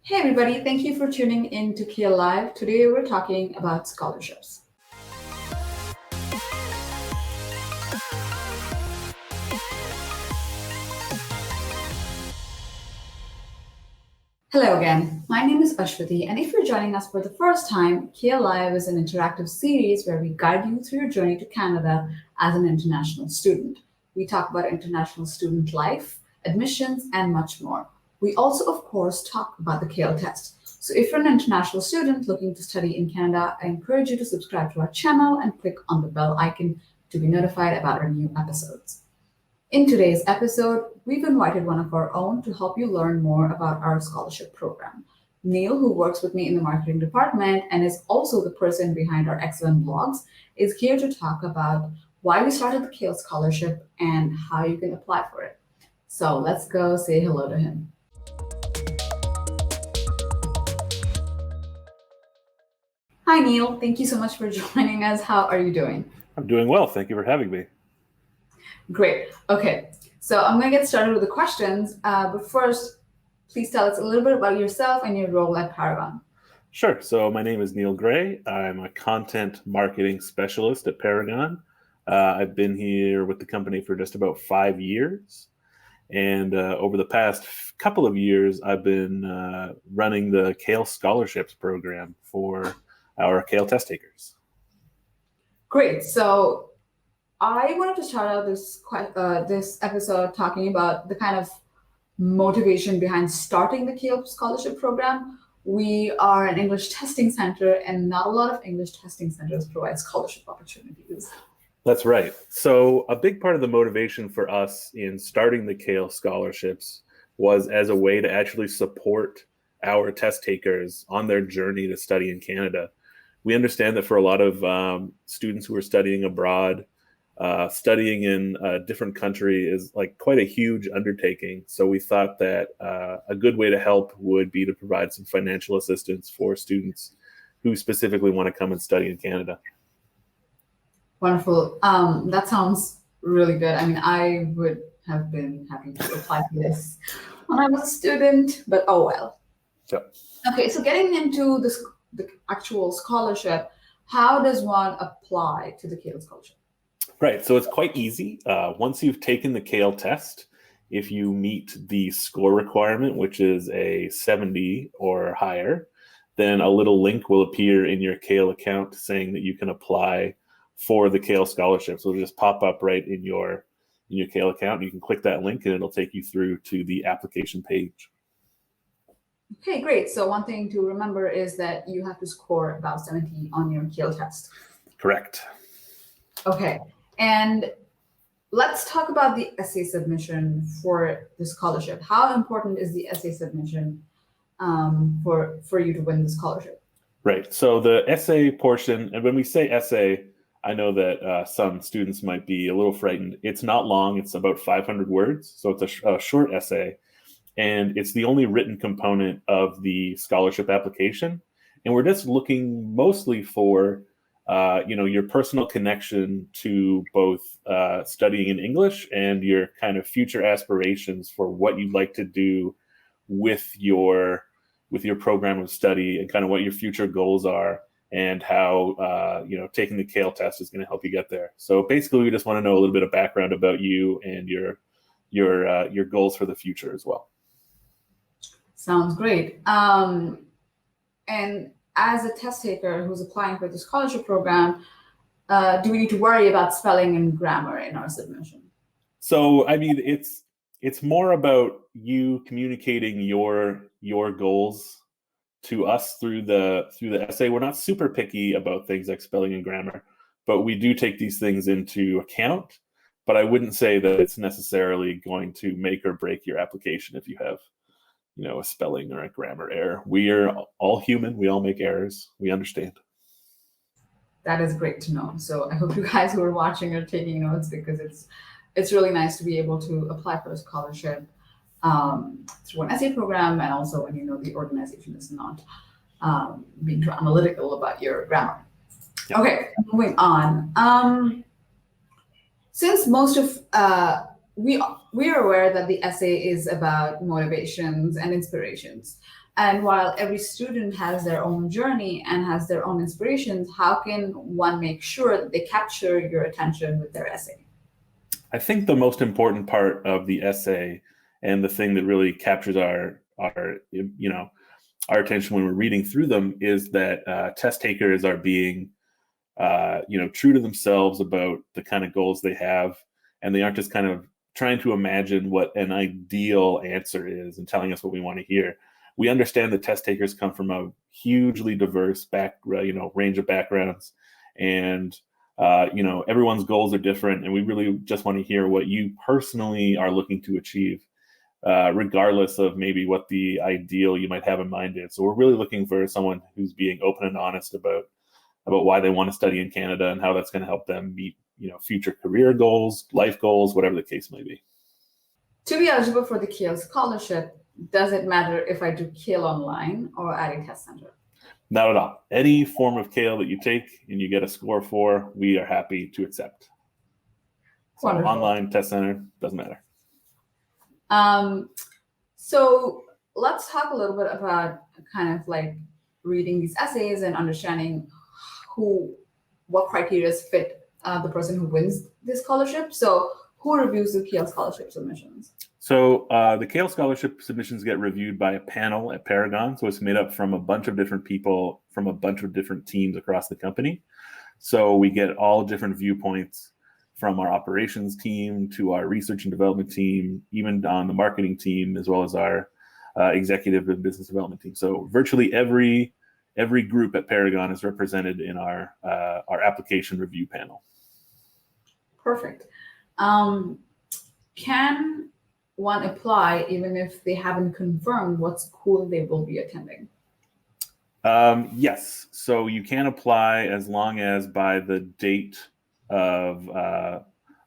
Hey everybody, thank you for tuning in to CAEL Live. Today we're talking about scholarships. Hello again, my name is Ashwati, and if you're joining us for the first time, CAEL Live is an interactive series where we guide you through your journey to Canada as an international student. We talk about international student life, admissions, and much more. We also, of course, talk about the CAEL test. So if you're an international student looking to study in Canada, I encourage you to subscribe to our channel and click on the bell icon to be notified about our new episodes. In today's episode, we've invited one of our own to help you learn more about our scholarship program. Neil, who works with me in the marketing department and is also the person behind our excellent blogs, is here to talk about why we started the CAEL Scholarship and how you can apply for it. So let's go say hello to him. Hi, Neil. Thank you so much for joining us. How are you doing? I'm doing well. Thank you for having me. Great. Okay. So I'm going to get started with the questions. But first, please tell us a little bit about yourself and your role at Paragon. Sure. So my name is Neil Gray. I'm a content marketing specialist at Paragon. I've been here with the company for just about 5 years. And over the past couple of years, I've been running the CAEL Scholarships program for our CAEL test takers. Great. So I wanted to start out this episode talking about the kind of motivation behind starting the CAEL Scholarship program. We are an English testing center, and not a lot of English testing centers provide scholarship opportunities. That's right. So a big part of the motivation for us in starting the CAEL Scholarships was as a way to actually support our test takers on their journey to study in Canada. We understand that for a lot of students who are studying abroad, studying in a different country is like quite a huge undertaking. So we thought that a good way to help would be to provide some financial assistance for students who specifically want to come and study in Canada. Wonderful. That sounds really good. I mean, I would have been happy to apply for this when I was a student, but oh well. Yep. Okay, so getting into the actual scholarship, how does one apply to the CAEL Scholarship? Right. So it's quite easy. Once you've taken the CAEL test, if you meet the score requirement, which is a 70 or higher, then a little link will appear in your CAEL account saying that you can apply for the CAEL Scholarship. So it'll just pop up right in your CAEL account. You can click that link and it'll take you through to the application page. Okay, great. So one thing to remember is that you have to score about 70 on your CAEL test. Correct. Okay, and let's talk about the essay submission for the scholarship. How important is the essay submission for you to win the scholarship? Right. So the essay portion, and when we say essay, I know that some students might be a little frightened. It's not long. It's about 500 words. So it's a short essay. And it's the only written component of the scholarship application. And we're just looking mostly for, your personal connection to both studying in English and your kind of future aspirations for what you'd like to do with your program of study and kind of what your future goals are and how, taking the CAEL test is going to help you get there. So basically, we just want to know a little bit of background about you and your goals for the future as well. Sounds great. And as a test taker who's applying for the scholarship program, do we need to worry about spelling and grammar in our submission? So, I mean, it's more about you communicating your goals to us through the essay. We're not super picky about things like spelling and grammar, but we do take these things into account. But I wouldn't say that it's necessarily going to make or break your application if you have a spelling or a grammar error. We are all human. We all make errors. We understand. That is great to know. So I hope you guys who are watching are taking notes because it's really nice to be able to apply for a scholarship through an essay program, and also when the organization is not being too analytical about your grammar. Yep. Okay, moving on. Since most of we are aware that the essay is about motivations and inspirations, And while every student has their own journey and has their own inspirations, how can one make sure that they capture your attention with their essay? I think the most important part of the essay and the thing that really captures our attention when we're reading through them is that test takers are being true to themselves about the kind of goals they have, and they aren't just kind of trying to imagine what an ideal answer is and telling us what we want to hear. We understand that test takers come from a hugely diverse range of backgrounds, and everyone's goals are different, and we really just want to hear what you personally are looking to achieve, regardless of maybe what the ideal you might have in mind is. So we're really looking for someone who's being open and honest about why they want to study in Canada and how that's going to help them meet, future career goals, life goals, whatever the case may be. To be eligible for the CAEL Scholarship, does it matter if I do CAEL Online or at a test center? Not at all. Any form of CAEL that you take and you get a score for, we are happy to accept. So Wonderful. online, test center, doesn't matter. So let's talk a little bit about kind of like reading these essays and understanding what criteria fit the person who wins this scholarship. So who reviews the CAEL Scholarship submissions? So the CAEL Scholarship submissions get reviewed by a panel at Paragon. So it's made up from a bunch of different people from a bunch of different teams across the company. So we get all different viewpoints, from our operations team to our research and development team, even on the marketing team, as well as our executive and business development team. So virtually every group at Paragon is represented in our application review panel. Perfect. Can one apply even if they haven't confirmed what school they will be attending? Yes. So you can apply as long as by the date of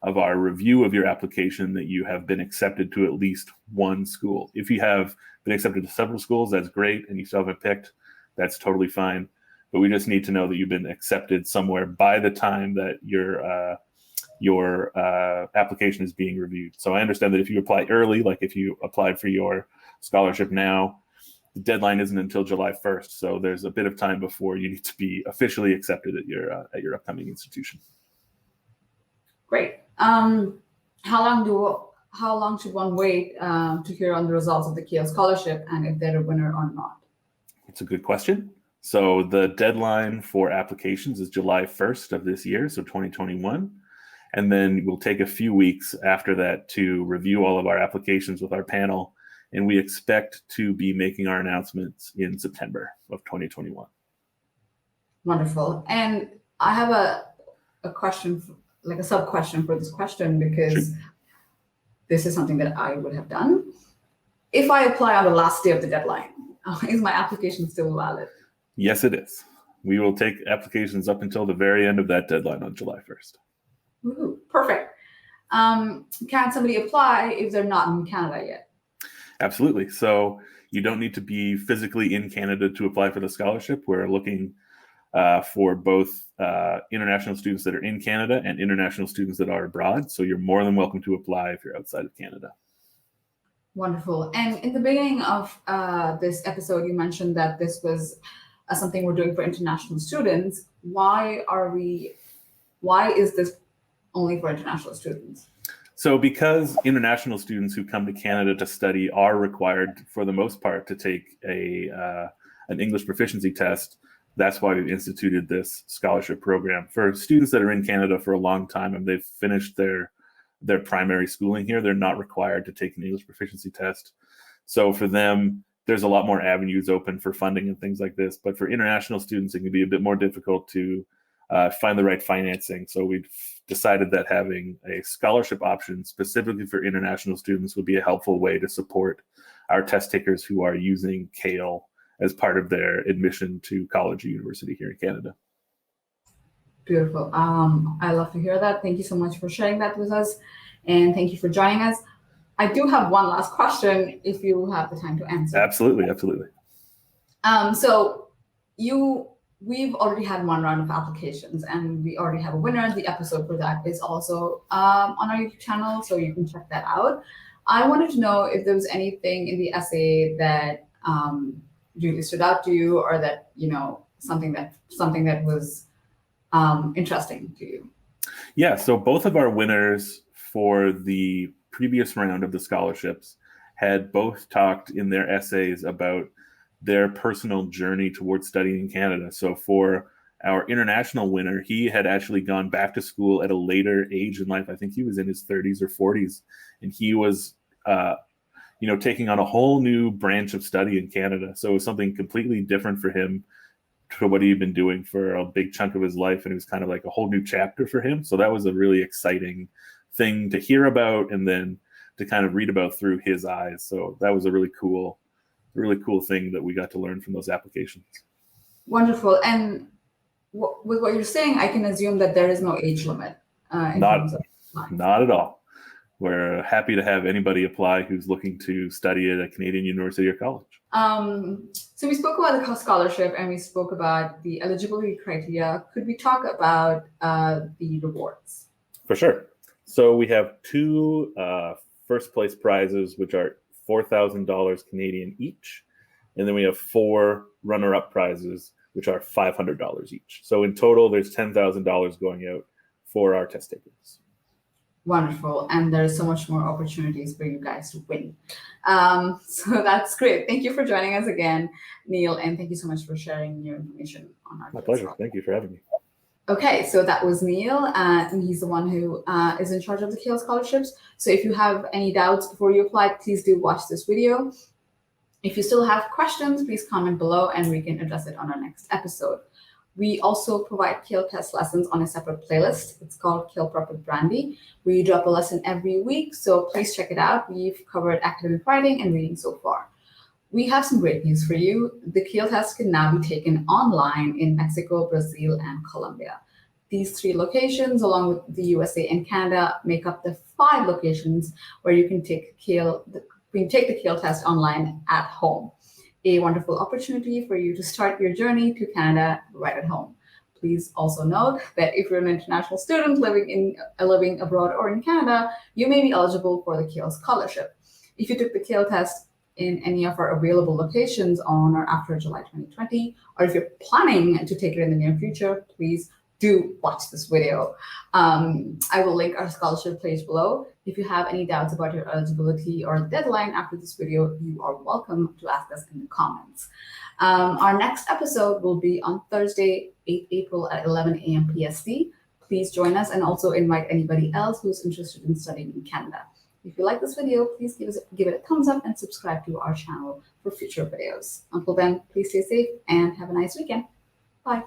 our review of your application that you have been accepted to at least one school. If you have been accepted to several schools, that's great, and you still haven't picked, that's totally fine. But we just need to know that you've been accepted somewhere by the time that your application is being reviewed. So I understand that if you apply early, like if you applied for your scholarship now, the deadline isn't until July 1st. So there's a bit of time before you need to be officially accepted at your upcoming institution. Great. How long should one wait to hear on the results of the CAEL Scholarship and if they're a winner or not? It's a good question. So the deadline for applications is July 1st of this year, so 2021. And then we'll take a few weeks after that to review all of our applications with our panel. And we expect to be making our announcements in September of 2021. Wonderful. And I have a question, like a sub question for this question, because this is something that I would have done. If I apply on the last day of the deadline, is my application still valid? Yes, it is. We will take applications up until the very end of that deadline on July 1st. Woo-hoo. Perfect. Can somebody apply if they're not in Canada yet? Absolutely. So you don't need to be physically in Canada to apply for the scholarship. We're looking for both international students that are in Canada and international students that are abroad. So you're more than welcome to apply if you're outside of Canada. Wonderful. And in the beginning of this episode, you mentioned that this was something we're doing for international students. Why is this only for international students? So because international students who come to Canada to study are required, for the most part, to take an English proficiency test, that's why we've instituted this scholarship program. For students that are in Canada for a long time and they've finished their primary schooling here, they're not required to take an English proficiency test. So for them, there's a lot more avenues open for funding and things like this. But for international students, it can be a bit more difficult to find the right financing. So we've decided that having a scholarship option specifically for international students would be a helpful way to support our test takers who are using CAEL as part of their admission to college or university here in Canada. Beautiful. I love to hear that. Thank you so much for sharing that with us. And thank you for joining us. I do have one last question if you have the time to answer. Absolutely, absolutely. So we've already had one round of applications and we already have a winner. The episode for that is also on our YouTube channel, so you can check that out. I wanted to know if there was anything in the essay that really stood out to you, or that, something that was interesting to you? Yeah, so both of our winners for the previous round of the scholarships had both talked in their essays about their personal journey towards studying in Canada. So for our international winner, he had actually gone back to school at a later age in life. I think he was in his 30s or 40s, and he was, taking on a whole new branch of study in Canada. So it was something completely different for him to what he'd been doing for a big chunk of his life, and it was kind of like a whole new chapter for him. So that was a really exciting thing to hear about, and then to kind of read about through his eyes. So that was a really cool thing that we got to learn from those applications. Wonderful. And with what you're saying, I can assume that there is no age limit in terms of applying. Not at all. We're happy to have anybody apply who's looking to study at a Canadian university or college. So we spoke about the scholarship and we spoke about the eligibility criteria. Could we talk about the rewards? For sure. So we have two first place prizes, which are $4,000 Canadian each. And then we have 4 runner-up prizes, which are $500 each. So in total, there's $10,000 going out for our test takers. Wonderful. And there's so much more opportunities for you guys to win. So that's great. Thank you for joining us again, Neil, and thank you so much for sharing your information on our My pleasure. Thank you for having me. Okay, so that was Neil, and he's the one who is in charge of the CAEL scholarships. So if you have any doubts before you apply, please do watch this video. If you still have questions, please comment below and we can address it on our next episode. We also provide CAEL test lessons on a separate playlist. It's called CAEL Prep with Brandy. We drop a lesson every week, so please check it out. We've covered academic writing and reading so far. We have some great news for you. The CAEL test can now be taken online in Mexico, Brazil, and Colombia. These 3 locations, along with the USA and Canada, make up the 5 locations where you can take the CAEL test online at home. A wonderful opportunity for you to start your journey to Canada right at home. Please also note that if you're an international student living abroad or in Canada, you may be eligible for the CAEL Scholarship. If you took the CAEL test in any of our available locations on or after July 2020, or if you're planning to take it in the near future, please do watch this video. I will link our scholarship page below. If you have any doubts about your eligibility or deadline after this video, you are welcome to ask us in the comments. Our next episode will be on Thursday, 8 April at 11 a.m. PST. Please join us and also invite anybody else who's interested in studying in Canada. If you like this video, please give it a thumbs up and subscribe to our channel for future videos. Until then, please stay safe and have a nice weekend. Bye.